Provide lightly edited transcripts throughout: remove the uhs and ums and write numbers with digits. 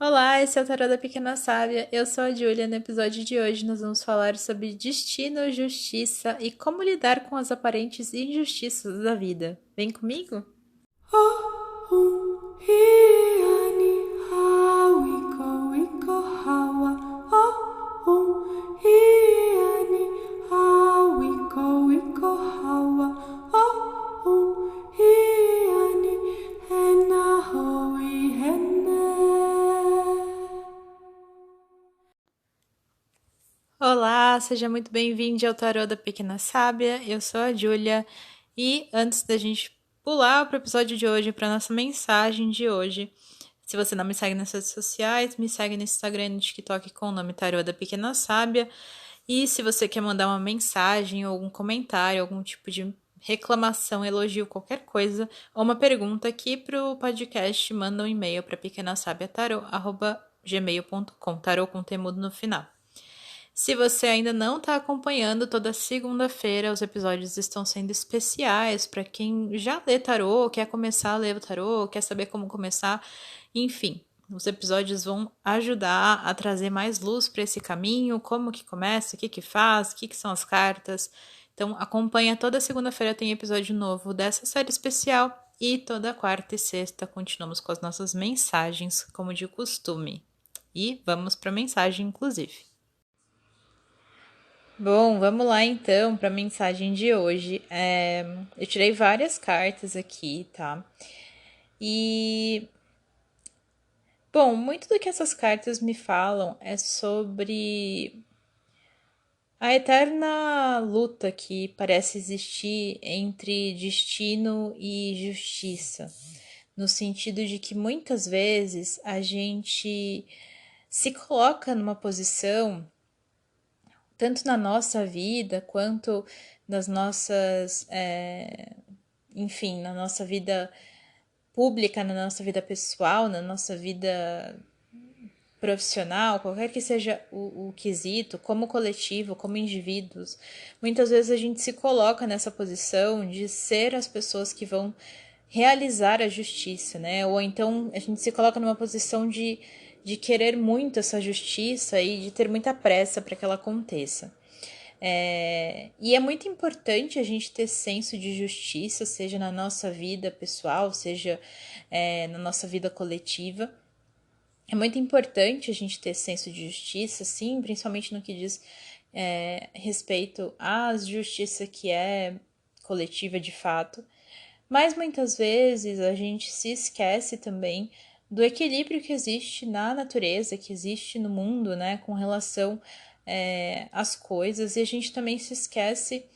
Olá, esse é o Tarô da Pequena Sábia. Eu sou a Júlia. No episódio de hoje, nós vamos falar sobre destino, justiça e como lidar com as aparentes injustiças da vida. Vem comigo? Olá, seja muito bem-vindo ao Tarô da Pequena Sábia. Eu sou a Júlia e antes da gente pular para o episódio de hoje, para nossa mensagem de hoje, se você não me segue nas redes sociais, me segue no Instagram e no TikTok com o nome Tarô da Pequena Sábia. E se você quer mandar uma mensagem ou algum comentário, algum tipo de reclamação, elogio, qualquer coisa, ou uma pergunta aqui pro podcast, manda um e-mail para pequenasabiatarô@gmail.com, tarô com temudo no final. Se você ainda não está acompanhando, toda segunda-feira os episódios estão sendo especiais para quem já lê tarô, quer começar a ler o tarô, quer saber como começar, enfim. Os episódios vão ajudar a trazer mais luz para esse caminho, como que começa, o que que faz, o que que são as cartas. Então acompanha, toda segunda-feira tem episódio novo dessa série especial e toda quarta e sexta continuamos com as nossas mensagens, como de costume. E vamos para a mensagem, inclusive. Bom, vamos lá então para a mensagem de hoje. Eu tirei várias cartas aqui, tá? E, bom, muito do que essas cartas me falam é sobre a eterna luta que parece existir entre destino e justiça, no sentido de que muitas vezes a gente se coloca numa posição tanto na nossa vida quanto nas nossas, enfim, na nossa vida pública, na nossa vida pessoal, na nossa vida profissional, qualquer que seja o quesito, como coletivo, como indivíduos, muitas vezes a gente se coloca nessa posição de ser as pessoas que vão realizar a justiça, né? Ou então a gente se coloca numa posição de querer muito essa justiça e de ter muita pressa para que ela aconteça. E é muito importante a gente ter senso de justiça, seja na nossa vida pessoal, seja na nossa vida coletiva. É muito importante a gente ter senso de justiça, sim, principalmente no que diz respeito à justiça que é coletiva de fato. Mas muitas vezes a gente se esquece também do equilíbrio que existe na natureza, que existe no mundo, né, com relação às coisas, e a gente também se esquece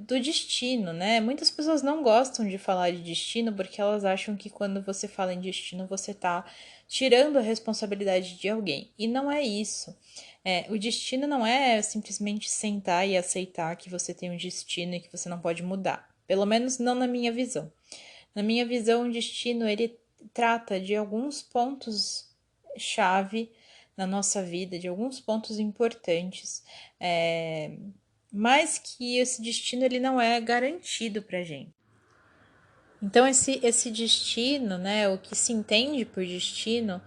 do destino, né? Muitas pessoas não gostam de falar de destino porque elas acham que quando você fala em destino você tá tirando a responsabilidade de alguém. E não é isso. O destino não é simplesmente sentar e aceitar que você tem um destino e que você não pode mudar. Pelo menos não na minha visão. Na minha visão, o destino ele trata de alguns pontos chave na nossa vida, de alguns pontos importantes, mas que esse destino ele não é garantido pra gente. Então, esse destino, né, o que se entende por destino,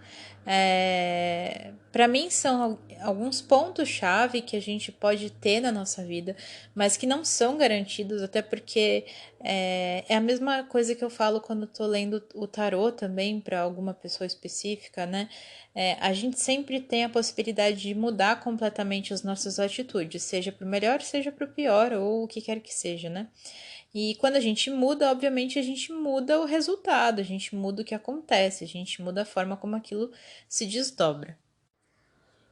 para mim são alguns pontos-chave que a gente pode ter na nossa vida, mas que não são garantidos, até porque é a mesma coisa que eu falo quando estou lendo o tarô também para alguma pessoa específica, né? A gente sempre tem a possibilidade de mudar completamente as nossas atitudes, seja para o melhor, seja para o pior, ou o que quer que seja, né? E quando a gente muda, obviamente a gente muda o resultado, a gente muda o que acontece, a gente muda a forma como aquilo se desdobra.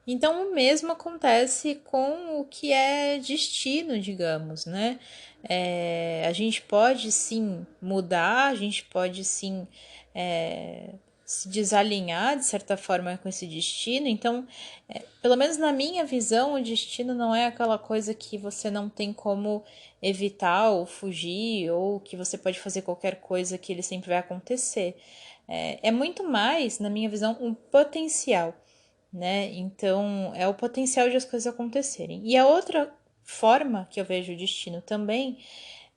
Então, o mesmo acontece com o que é destino, digamos, né? A gente pode sim mudar, a gente pode sim se desalinhar de certa forma com esse destino. Então, pelo menos na minha visão, o destino não é aquela coisa que você não tem como evitar ou fugir, ou que você pode fazer qualquer coisa que ele sempre vai acontecer. É muito mais, na minha visão, um potencial, né? Então, é o potencial de as coisas acontecerem. E a outra forma que eu vejo o destino também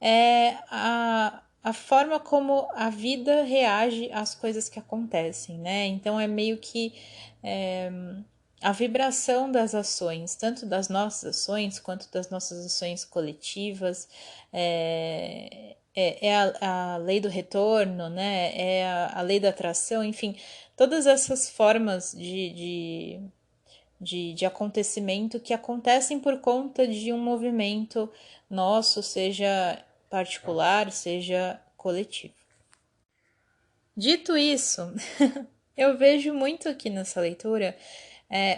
é a forma como a vida reage às coisas que acontecem, né? Então é meio que é, a vibração das ações, tanto das nossas ações quanto das nossas ações coletivas, é a lei do retorno, né? É a lei da atração, enfim, todas essas formas de acontecimento que acontecem por conta de um movimento nosso, seja particular, seja coletivo. Dito isso, eu vejo muito aqui nessa leitura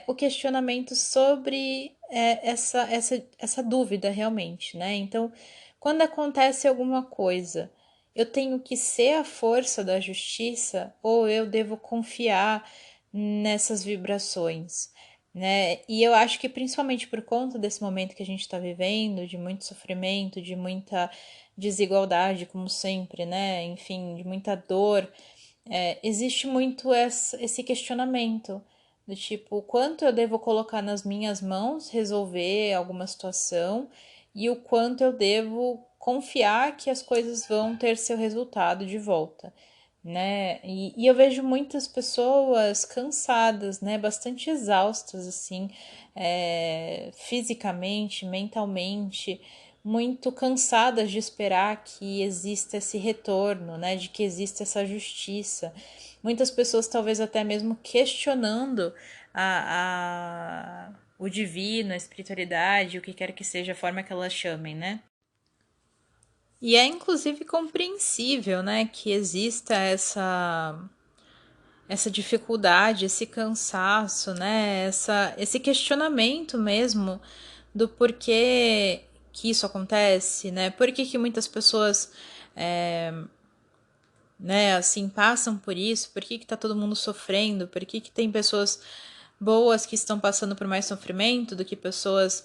o questionamento sobre essa dúvida realmente, né? Então, quando acontece alguma coisa, eu tenho que ser a força da justiça ou eu devo confiar nessas vibrações, né? E eu acho que principalmente por conta desse momento que a gente está vivendo, de muito sofrimento, de muita desigualdade, como sempre, né? Enfim, de muita dor, existe muito esse questionamento do tipo, o quanto eu devo colocar nas minhas mãos resolver alguma situação e o quanto eu devo confiar que as coisas vão ter seu resultado de volta, né? E eu vejo muitas pessoas cansadas, né? Bastante exaustas, assim, fisicamente, mentalmente, muito cansadas de esperar que exista esse retorno, né? De que exista essa justiça. Muitas pessoas talvez até mesmo questionando o divino, a espiritualidade, o que quer que seja a forma que elas chamem, né? E é inclusive compreensível, né, que exista essa dificuldade, esse cansaço, né, esse questionamento mesmo do porquê que isso acontece, né, por que muitas pessoas, né, assim, passam por isso, por que tá todo mundo sofrendo, por que tem pessoas boas que estão passando por mais sofrimento do que pessoas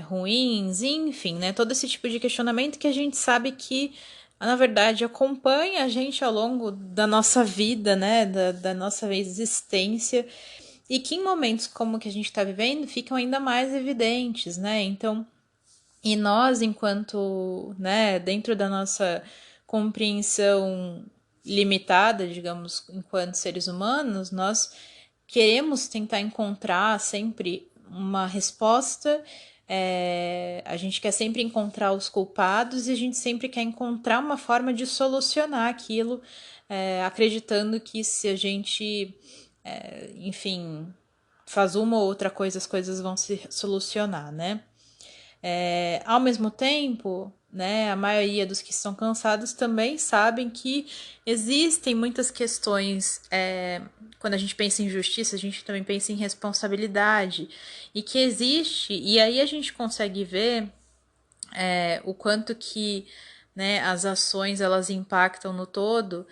ruins, enfim, né, todo esse tipo de questionamento que a gente sabe que, na verdade, acompanha a gente ao longo da nossa vida, né, da nossa existência, e que em momentos como o que a gente está vivendo ficam ainda mais evidentes, né, então, e nós, enquanto, né, dentro da nossa compreensão limitada, digamos, enquanto seres humanos, nós queremos tentar encontrar sempre uma resposta, a gente quer sempre encontrar os culpados e a gente sempre quer encontrar uma forma de solucionar aquilo, acreditando que se a gente, enfim, faz uma ou outra coisa, as coisas vão se solucionar, né? Ao mesmo tempo, né, a maioria dos que estão cansados também sabem que existem muitas questões. Quando a gente pensa em justiça, a gente também pensa em responsabilidade. E que existe, e aí a gente consegue ver o quanto que, né, as ações elas impactam no todo,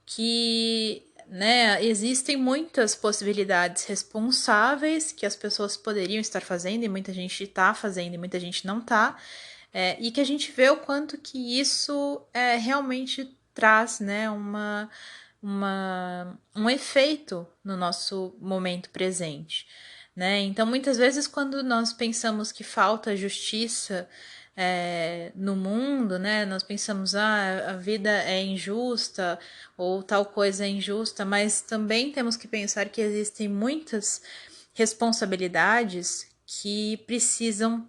que, né, existem muitas possibilidades responsáveis que as pessoas poderiam estar fazendo e muita gente está fazendo e muita gente não está, e que a gente vê o quanto que isso realmente traz, né, um efeito no nosso momento presente, né? Então, muitas vezes, quando nós pensamos que falta justiça no mundo, né? Nós pensamos, a vida é injusta ou tal coisa é injusta, mas também temos que pensar que existem muitas responsabilidades que precisam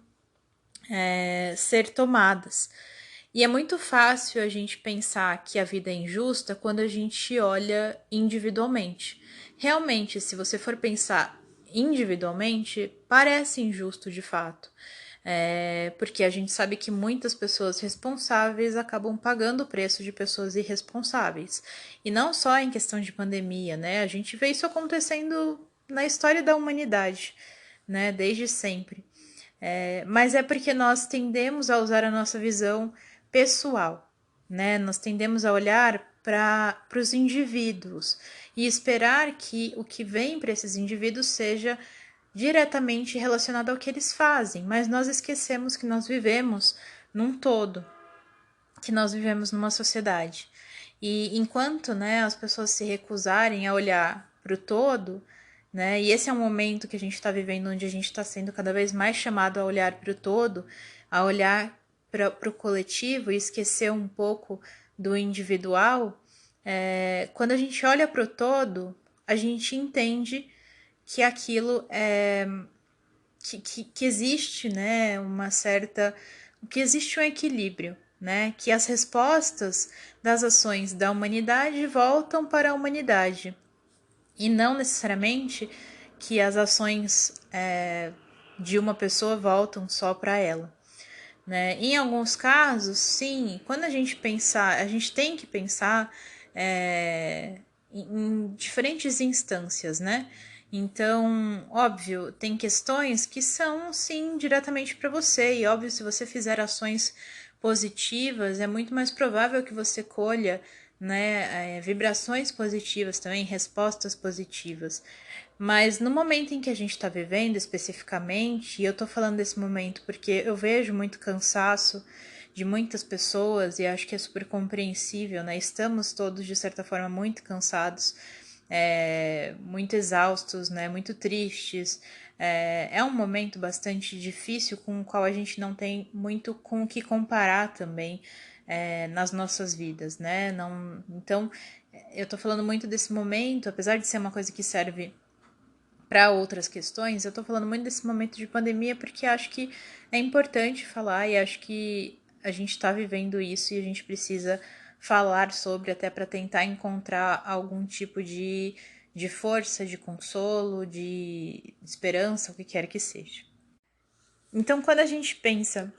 ser tomadas. E é muito fácil a gente pensar que a vida é injusta quando a gente olha individualmente. Realmente, se você for pensar individualmente, parece injusto de fato. Porque a gente sabe que muitas pessoas responsáveis acabam pagando o preço de pessoas irresponsáveis. E não só em questão de pandemia, né? A gente vê isso acontecendo na história da humanidade, né? Desde sempre. Mas é porque nós tendemos a usar a nossa visão pessoal, né? Nós tendemos a olhar para os indivíduos e esperar que o que vem para esses indivíduos seja diretamente relacionado ao que eles fazem, mas nós esquecemos que nós vivemos num todo, que nós vivemos numa sociedade. E enquanto, né, as pessoas se recusarem a olhar para o todo, né, e esse é um momento que a gente está vivendo onde a gente está sendo cada vez mais chamado a olhar para o todo, a olhar para o coletivo e esquecer um pouco do individual, quando a gente olha para o todo, a gente entende que aquilo é que existe, né, uma certa que existe um equilíbrio, né, que as respostas das ações da humanidade voltam para a humanidade e não necessariamente que as ações de uma pessoa voltam só para ela. Né? Em alguns casos, sim, quando a gente pensar, a gente tem que pensar em diferentes instâncias, né? Então, óbvio, tem questões que são, sim, diretamente para você, e óbvio, se você fizer ações positivas, é muito mais provável que você colha, né, vibrações positivas também, respostas positivas. Mas no momento em que a gente está vivendo especificamente, e eu tô falando desse momento porque eu vejo muito cansaço de muitas pessoas e acho que é super compreensível, né? Estamos todos, de certa forma, muito cansados, muito exaustos, né? Muito tristes. É um momento bastante difícil com o qual a gente não tem muito com o que comparar também nas nossas vidas, né? Não, então, eu tô falando muito desse momento, apesar de ser uma coisa que serve para outras questões, eu tô falando muito desse momento de pandemia porque acho que é importante falar e acho que a gente está vivendo isso e a gente precisa falar sobre até para tentar encontrar algum tipo de força, de consolo, de esperança, o que quer que seja. Então, quando a gente pensa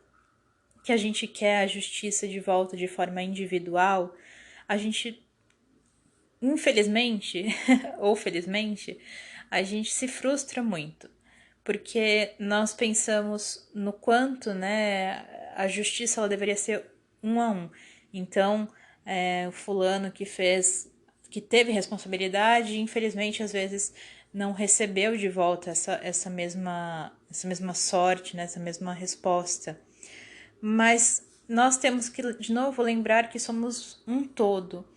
que a gente quer a justiça de volta de forma individual, a gente, infelizmente, ou felizmente, a gente se frustra muito, porque nós pensamos no quanto, né, a justiça ela deveria ser um a um. Então, o fulano que teve responsabilidade, infelizmente às vezes não recebeu de volta essa mesma sorte, né, essa mesma resposta. Mas nós temos que, de novo, lembrar que somos um todo,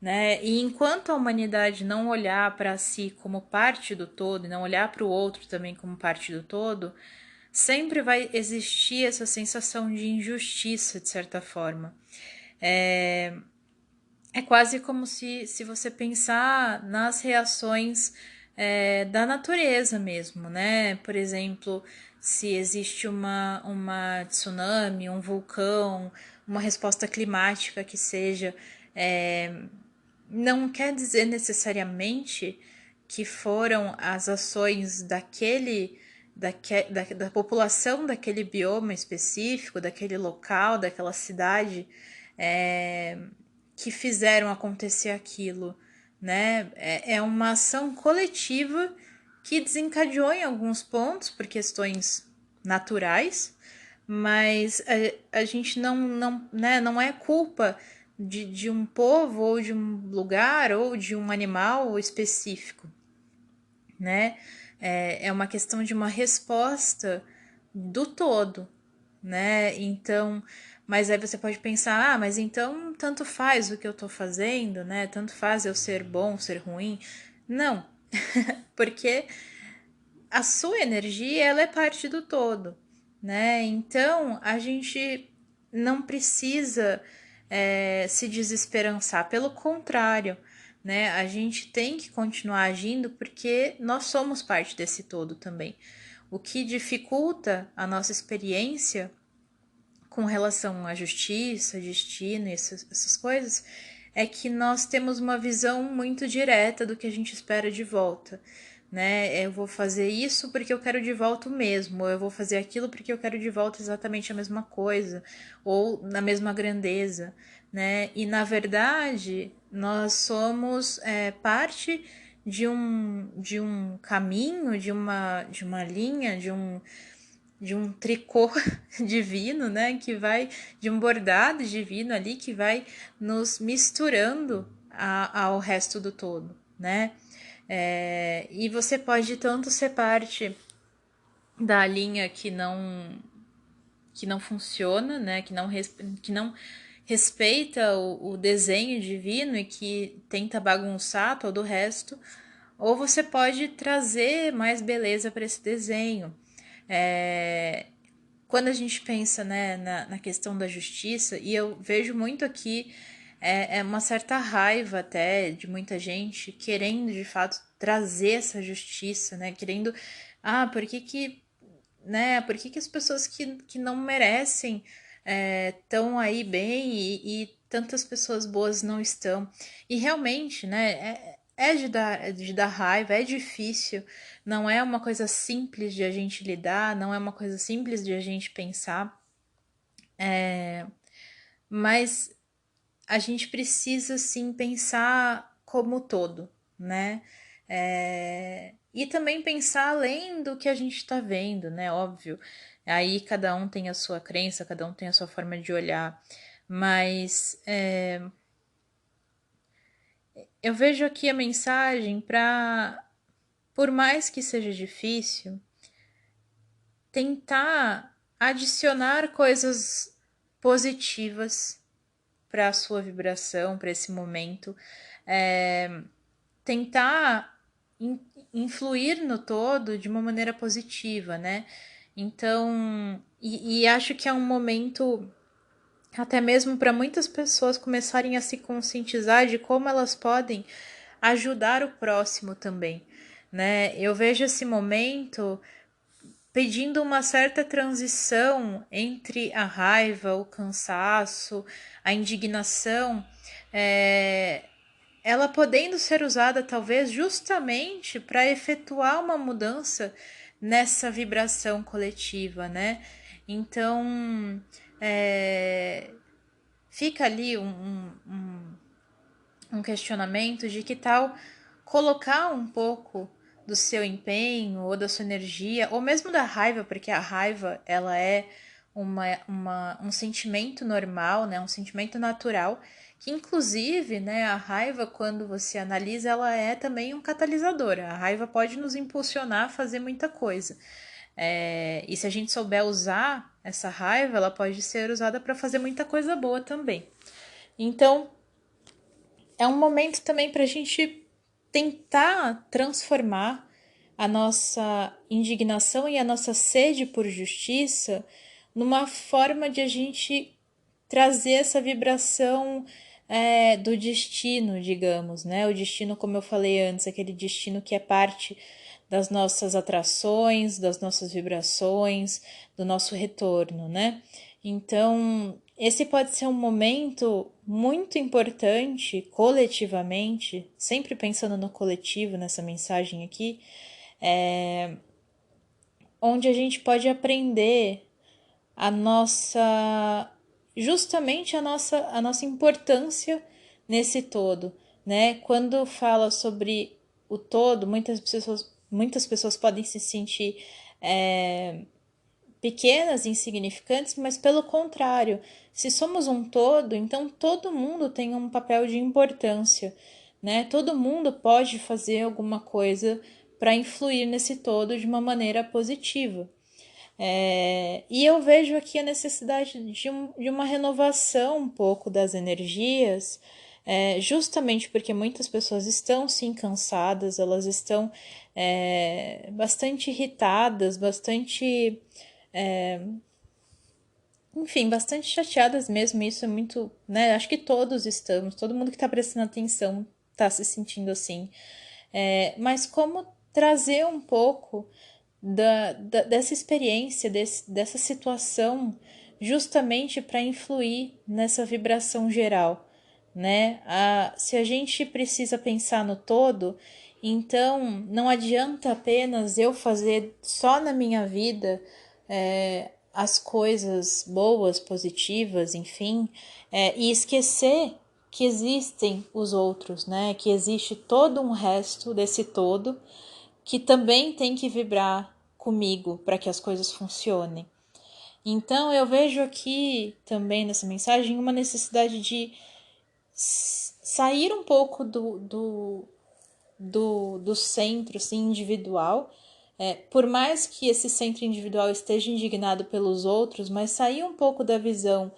né? E enquanto a humanidade não olhar para si como parte do todo e não olhar para o outro também como parte do todo, sempre vai existir essa sensação de injustiça, de certa forma. É quase como se você pensar nas reações da natureza mesmo, né? Por exemplo, se existe uma tsunami, um vulcão, uma resposta climática que seja, não quer dizer necessariamente que foram as ações da população daquele bioma específico, daquele local, daquela cidade, é, que fizeram acontecer aquilo, né? É uma ação coletiva que desencadeou em alguns pontos por questões naturais, mas a gente não é culpa de um povo ou de um lugar ou de um animal específico, né? É uma questão de uma resposta do todo, né? Então, mas aí você pode pensar, mas então tanto faz o que eu tô fazendo, né? Tanto faz eu ser bom, ser ruim. Não, porque a sua energia ela é parte do todo, né? Então a gente não precisa se desesperançar, pelo contrário, né? A gente tem que continuar agindo porque nós somos parte desse todo também. O que dificulta a nossa experiência com relação à justiça, destino e essas coisas é que nós temos uma visão muito direta do que a gente espera de volta, né? Eu vou fazer isso porque eu quero de volta o mesmo, ou eu vou fazer aquilo porque eu quero de volta exatamente a mesma coisa, ou na mesma grandeza, né? E na verdade, nós somos parte de um caminho, de uma linha, de um tricô divino, né, que vai de um bordado divino ali que vai nos misturando ao resto do todo, né? E você pode tanto ser parte da linha que não funciona, né, que não respeita o desenho divino e que tenta bagunçar todo o resto, ou você pode trazer mais beleza para esse desenho. É, quando a gente pensa, né, na questão da justiça, e eu vejo muito aqui é uma certa raiva até de muita gente querendo de fato trazer essa justiça, né? Querendo, por que que, né? Por que que as pessoas que não merecem estão aí bem e tantas pessoas boas não estão? E realmente, né? De dar raiva, é difícil, não é uma coisa simples de a gente lidar, não é uma coisa simples de a gente pensar, mas a gente precisa sim pensar como todo, né? E também pensar além do que a gente está vendo, né? Óbvio. Aí cada um tem a sua crença, cada um tem a sua forma de olhar. Mas eu vejo aqui a mensagem para, por mais que seja difícil, tentar adicionar coisas positivas para a sua vibração, para esse momento. É, tentar influir no todo de uma maneira positiva, né? Então, e acho que é um momento até mesmo para muitas pessoas começarem a se conscientizar de como elas podem ajudar o próximo também, né? Eu vejo esse momento pedindo uma certa transição entre a raiva, o cansaço, a indignação, é, ela podendo ser usada talvez justamente para efetuar uma mudança nessa vibração coletiva, né? Então, fica ali um questionamento de que tal colocar um pouco do seu empenho ou da sua energia, ou mesmo da raiva, porque a raiva ela é um sentimento normal, né? Um sentimento natural, que inclusive, né, a raiva, quando você analisa, ela é também um catalisador. A raiva pode nos impulsionar a fazer muita coisa. E se a gente souber usar essa raiva, ela pode ser usada para fazer muita coisa boa também. Então, é um momento também para a gente tentar transformar a nossa indignação e a nossa sede por justiça numa forma de a gente trazer essa vibração do destino, digamos, né? O destino, como eu falei antes, aquele destino que é parte das nossas atrações, das nossas vibrações, do nosso retorno, né? Então, esse pode ser um momento muito importante coletivamente, sempre pensando no coletivo nessa mensagem aqui, onde a gente pode aprender a nossa justamente a nossa importância nesse todo, né? Quando fala sobre o todo, muitas pessoas podem se sentir pequenas, insignificantes, mas pelo contrário, se somos um todo, então todo mundo tem um papel de importância, né? Todo mundo pode fazer alguma coisa para influir nesse todo de uma maneira positiva. E eu vejo aqui a necessidade de uma renovação um pouco das energias, justamente porque muitas pessoas estão sim cansadas, elas estão bastante irritadas, bastante enfim, bastante chateadas mesmo. Isso é muito, né? Acho que todos estamos, todo mundo que está prestando atenção está se sentindo assim. Mas como trazer um pouco dessa experiência, dessa situação, justamente para influir nessa vibração geral, né? Se a gente precisa pensar no todo, então não adianta apenas eu fazer só na minha vida as coisas boas, positivas, enfim, e esquecer que existem os outros, né? Que existe todo um resto desse todo que também tem que vibrar comigo para que as coisas funcionem. Então eu vejo aqui também nessa mensagem uma necessidade de sair um pouco do centro assim, individual. Por mais que esse centro individual esteja indignado pelos outros, mas sair um pouco da visão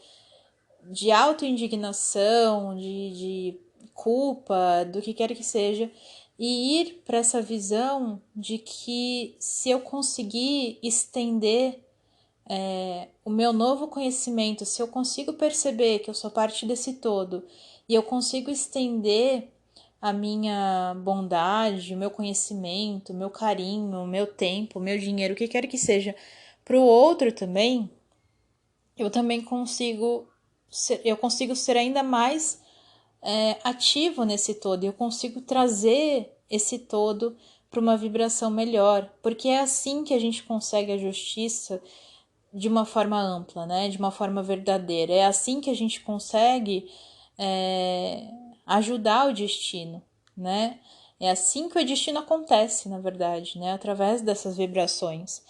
de autoindignação, de culpa, do que quer que seja, e ir para essa visão de que se eu conseguir estender o meu novo conhecimento, se eu consigo perceber que eu sou parte desse todo e eu consigo estender a minha bondade, o meu conhecimento, o meu carinho, o meu tempo, o meu dinheiro, o que quer que seja, para o outro também, eu também consigo ser ainda mais ativo nesse todo, eu consigo trazer esse todo para uma vibração melhor, porque é assim que a gente consegue a justiça de uma forma ampla, né? De uma forma verdadeira. É assim que a gente consegue é, ajudar o destino, né? É assim que o destino acontece, na verdade, né? Através dessas vibrações.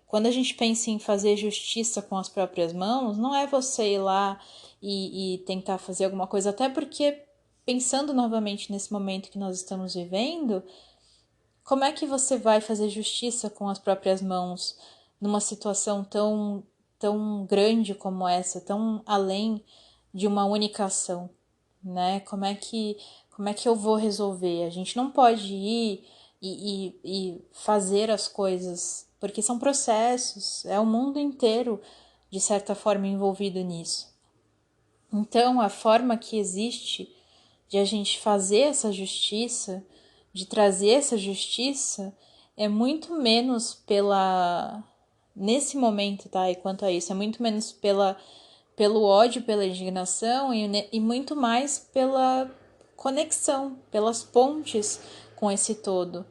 Quando a gente pensa em fazer justiça com as próprias mãos, não é você ir lá e tentar fazer alguma coisa, até porque, pensando novamente nesse momento que nós estamos vivendo, como é que você vai fazer justiça com as próprias mãos numa situação tão grande como essa, tão além de uma única ação, né? Como é que eu vou resolver? A gente não pode ir e fazer as coisas, porque são processos, é o mundo inteiro, de certa forma, envolvido nisso. Então, a forma que existe de a gente fazer essa justiça, de trazer essa justiça, é muito menos pela. Nesse momento, tá? E quanto a isso, é muito menos pelo ódio, pela indignação e muito mais pela conexão, pelas pontes com esse todo,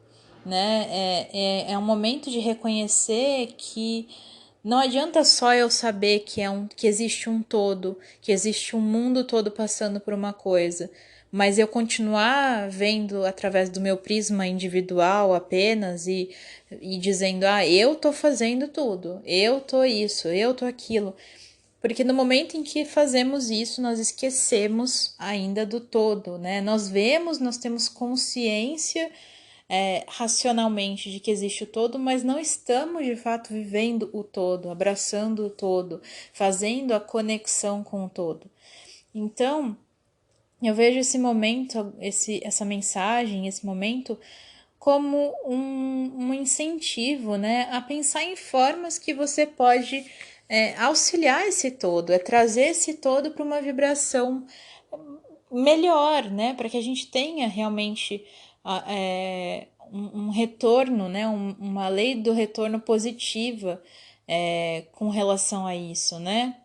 né? É um momento de reconhecer que não adianta só eu saber que existe um todo, que existe um mundo todo passando por uma coisa, mas eu continuar vendo através do meu prisma individual apenas e dizendo, eu tô fazendo tudo, eu tô isso, eu tô aquilo. Porque no momento em que fazemos isso, nós esquecemos ainda do todo, né? Nós vemos, nós temos consciência racionalmente de que existe o todo, mas não estamos de fato vivendo o todo, abraçando o todo, fazendo a conexão com o todo. Então, eu vejo esse momento, essa mensagem, esse momento, como um incentivo, né, a pensar em formas que você pode auxiliar esse todo, trazer esse todo para uma vibração melhor, né, para que a gente tenha realmente um retorno, né, uma lei do retorno positiva com relação a isso, né?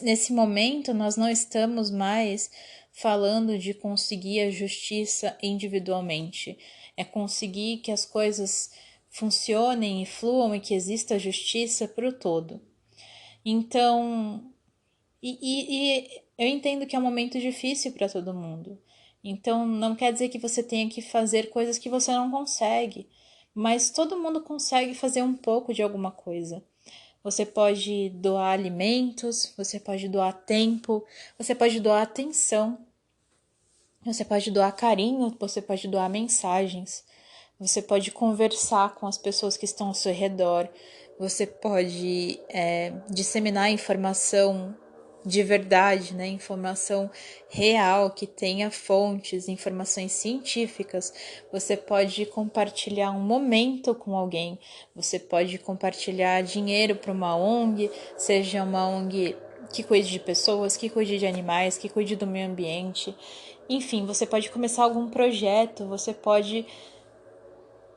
Nesse momento, nós não estamos mais falando de conseguir a justiça individualmente. É conseguir que as coisas funcionem e fluam e que exista justiça para o todo. Então, e eu entendo que é um momento difícil para todo mundo. Então, não quer dizer que você tenha que fazer coisas que você não consegue, mas todo mundo consegue fazer um pouco de alguma coisa. Você pode doar alimentos, você pode doar tempo, você pode doar atenção, você pode doar carinho, você pode doar mensagens, você pode conversar com as pessoas que estão ao seu redor, você pode disseminar informação de verdade, né? Informação real, que tenha fontes, informações científicas. Você pode compartilhar um momento com alguém, você pode compartilhar dinheiro para uma ONG, seja uma ONG que cuide de pessoas, que cuide de animais, que cuide do meio ambiente. Enfim, você pode começar algum projeto, você pode.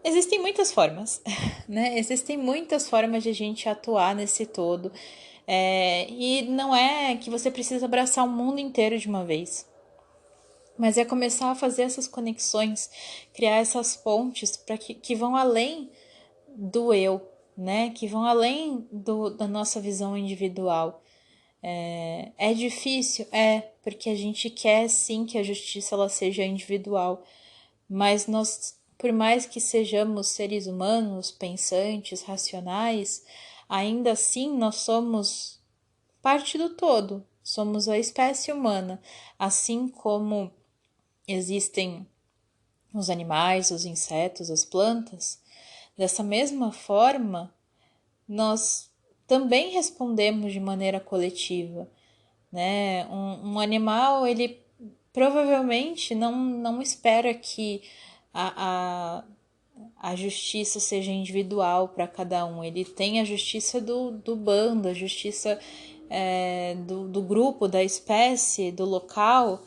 Existem muitas formas, né? Existem muitas formas de a gente atuar nesse todo. E não é que você precisa abraçar o mundo inteiro de uma vez, mas é começar a fazer essas conexões, criar essas pontes para que vão além do eu, né? Que vão além da nossa visão individual. É difícil? Porque a gente quer sim que a justiça ela seja individual, mas nós, por mais que sejamos seres humanos, pensantes, racionais, ainda assim nós somos parte do todo, somos a espécie humana, assim como existem os animais, os insetos, as plantas. Dessa mesma forma, nós também respondemos de maneira coletiva, né? Um animal, ele provavelmente não espera que a, a justiça seja individual para cada um. Ele tem a justiça do bando, a justiça do grupo, da espécie, do local.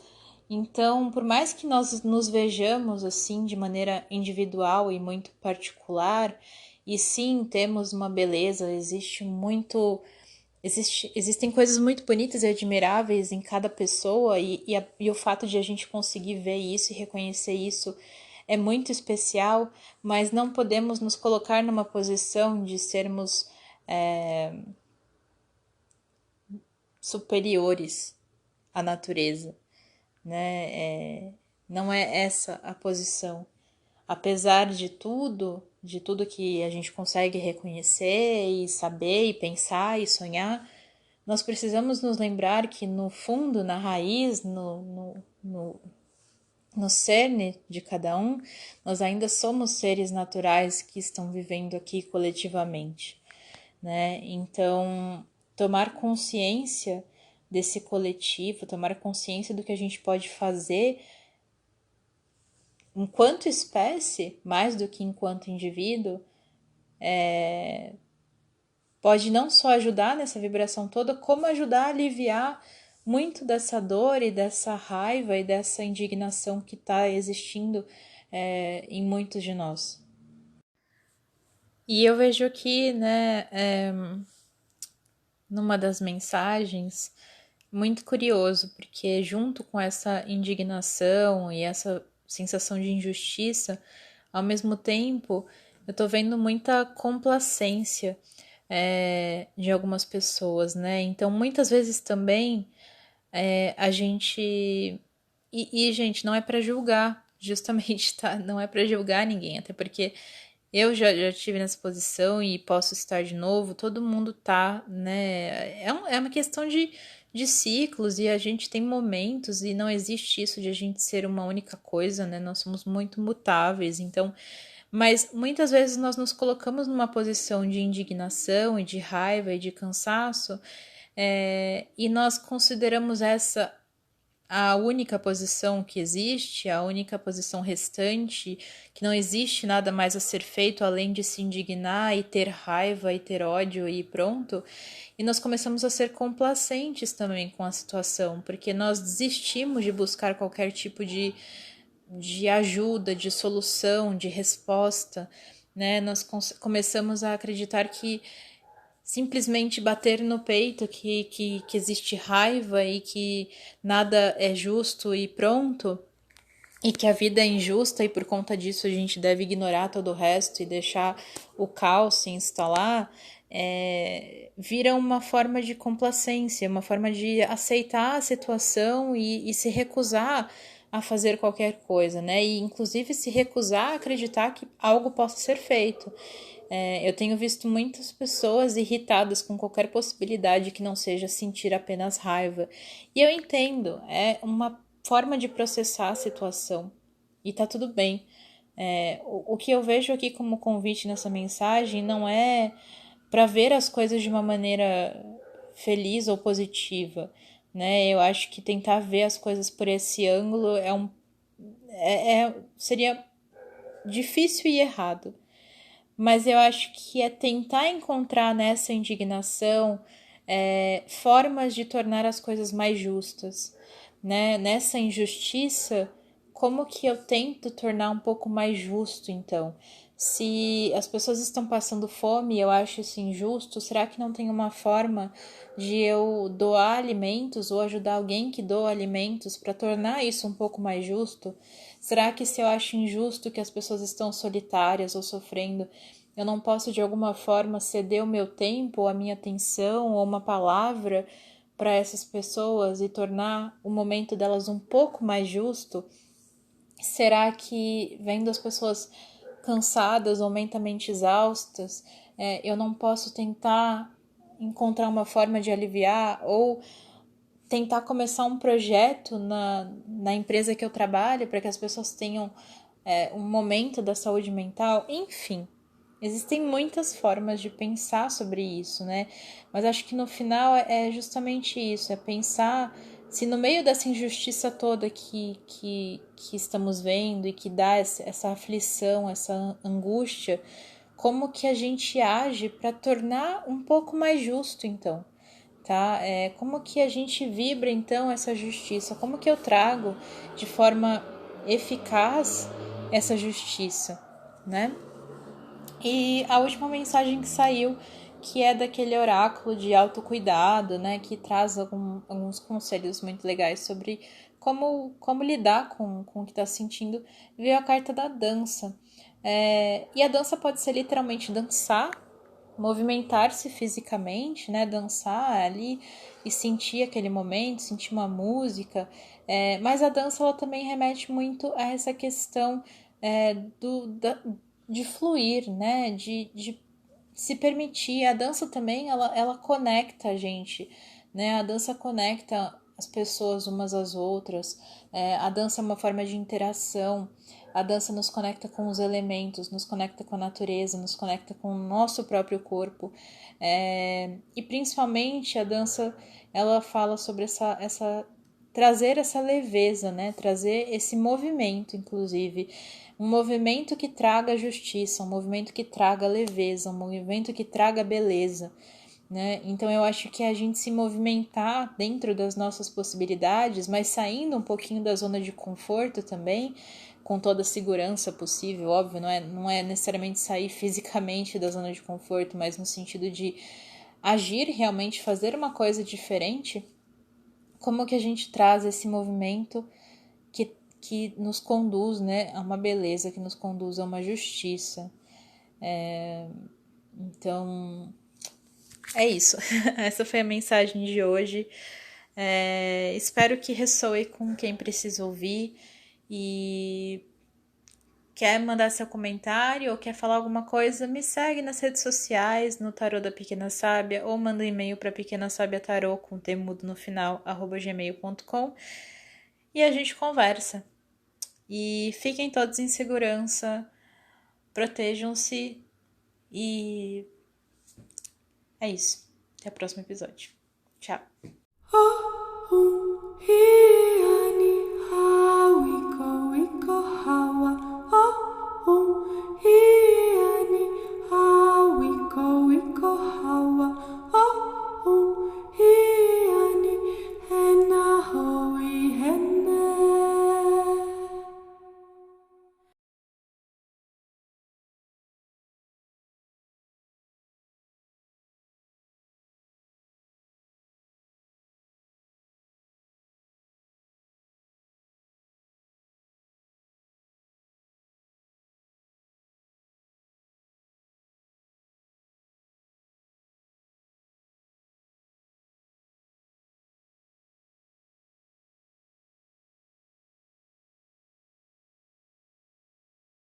Então, por mais que nós nos vejamos assim de maneira individual e muito particular, e sim, temos uma beleza, existem coisas muito bonitas e admiráveis em cada pessoa, e o fato de a gente conseguir ver isso e reconhecer isso é muito especial, mas não podemos nos colocar numa posição de sermos superiores à natureza, né? Não é essa a posição. Apesar de tudo que a gente consegue reconhecer e saber e pensar e sonhar, nós precisamos nos lembrar que no fundo, na raiz, no cerne de cada um, nós ainda somos seres naturais que estão vivendo aqui coletivamente, né? Então, tomar consciência desse coletivo, tomar consciência do que a gente pode fazer enquanto espécie, mais do que enquanto indivíduo, pode não só ajudar nessa vibração toda, como ajudar a aliviar muito dessa dor e dessa raiva e dessa indignação que está existindo em muitos de nós. E eu vejo aqui, né, numa das mensagens, muito curioso, porque junto com essa indignação e essa sensação de injustiça, ao mesmo tempo, eu tô vendo muita complacência de algumas pessoas, né? Então, muitas vezes também a gente. Gente, não é para julgar, justamente, tá? Não é para julgar ninguém, até porque eu já estive nessa posição e posso estar de novo, todo mundo tá, né? É uma questão de ciclos e a gente tem momentos e não existe isso de a gente ser uma única coisa, né? Nós somos muito mutáveis, então. Mas muitas vezes nós nos colocamos numa posição de indignação e de raiva e de cansaço, e nós consideramos essa a única posição que existe, a única posição restante, que não existe nada mais a ser feito além de se indignar e ter raiva e ter ódio e pronto. E nós começamos a ser complacentes também com a situação, porque nós desistimos de buscar qualquer tipo de ajuda, de solução, de resposta, né? Nós começamos a acreditar que simplesmente bater no peito que existe raiva e que nada é justo e pronto, e que a vida é injusta e por conta disso a gente deve ignorar todo o resto e deixar o caos se instalar, vira uma forma de complacência, uma forma de aceitar a situação e se recusar a fazer qualquer coisa, né? E inclusive se recusar a acreditar que algo possa ser feito. Eu tenho visto muitas pessoas irritadas com qualquer possibilidade que não seja sentir apenas raiva. E eu entendo, é uma forma de processar a situação. E tá tudo bem. O que eu vejo aqui como convite nessa mensagem não é para ver as coisas de uma maneira feliz ou positiva, né? Eu acho que tentar ver as coisas por esse ângulo seria difícil e errado. Mas eu acho que é tentar encontrar nessa indignação formas de tornar as coisas mais justas, né? Nessa injustiça, como que eu tento tornar um pouco mais justo, então? Se as pessoas estão passando fome e eu acho isso injusto, será que não tem uma forma de eu doar alimentos ou ajudar alguém que doa alimentos para tornar isso um pouco mais justo? Será que se eu acho injusto que as pessoas estão solitárias ou sofrendo, eu não posso de alguma forma ceder o meu tempo, ou a minha atenção ou uma palavra para essas pessoas e tornar o momento delas um pouco mais justo? Será que vendo as pessoas cansadas ou mentalmente exaustas, eu não posso tentar encontrar uma forma de aliviar ou tentar começar um projeto na empresa que eu trabalho para que as pessoas tenham um momento da saúde mental? Enfim, existem muitas formas de pensar sobre isso, né? Mas acho que no final é justamente isso, é pensar se no meio dessa injustiça toda que estamos vendo e que dá essa aflição, essa angústia, como que a gente age para tornar um pouco mais justo, então? tá? Como que a gente vibra, então, essa justiça? Como que eu trago de forma eficaz essa justiça, né? E a última mensagem que saiu, que é daquele oráculo de autocuidado, né? Que traz alguns conselhos muito legais sobre como lidar com o que está sentindo, veio a carta da dança. E a dança pode ser literalmente dançar, movimentar-se fisicamente, né, dançar ali e sentir aquele momento, sentir uma música, mas a dança ela também remete muito a essa questão de fluir, né, de se permitir. A dança também ela conecta a gente, né, a dança conecta as pessoas umas às outras, a dança é uma forma de interação. A dança nos conecta com os elementos, nos conecta com a natureza, nos conecta com o nosso próprio corpo. E principalmente a dança, ela fala sobre trazer essa leveza, né? Trazer esse movimento, inclusive. Um movimento que traga justiça, um movimento que traga leveza, um movimento que traga beleza. Né? Então eu acho que a gente se movimentar dentro das nossas possibilidades, mas saindo um pouquinho da zona de conforto também, com toda a segurança possível, óbvio, não é necessariamente sair fisicamente da zona de conforto, mas no sentido de agir realmente, fazer uma coisa diferente. Como que a gente traz esse movimento que nos conduz, né, a uma beleza, que nos conduz a uma justiça. Então, é isso. Essa foi a mensagem de hoje. Espero que ressoe com quem precisa ouvir. E quer mandar seu comentário ou quer falar alguma coisa, me segue nas redes sociais, no Tarô da Pequena Sábia, ou manda um e-mail para pequenasabiatarô com temudo no final, @gmail.com, e a gente conversa. E fiquem todos em segurança, protejam-se e é isso. Até o próximo episódio. Tchau.